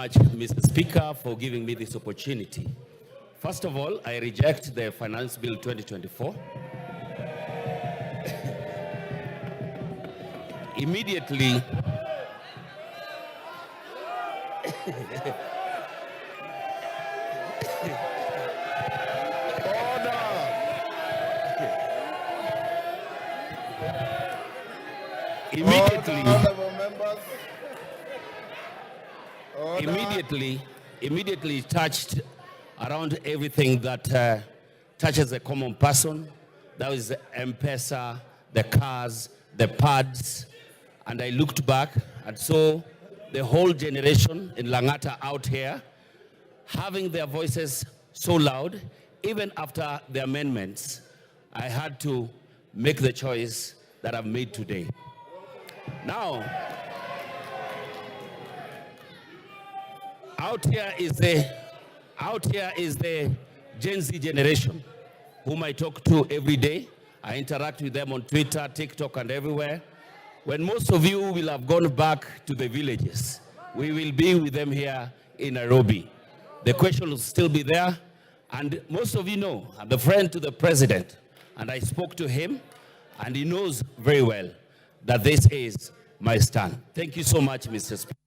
much, Mr. Speaker, for giving me this opportunity. First of all, I reject the Finance Bill 2024. Immediately, immediately touched around everything that touches a common person. That was the M-Pesa, the cars, the pads. And I looked back and saw the whole generation in Lang'ata out here having their voices so loud. Even after the amendments, I had to make the choice that I've made today. Now, out here is the Gen Z generation, whom I talk to every day. I interact with them on Twitter, TikTok, and everywhere. When most of you will have gone back to the villages, we will be with them here in Nairobi. The question will still be there. And most of you know, I'm the friend to the president. And I spoke to him, and he knows very well that this is my stand. Thank you so much, Mr. Speaker.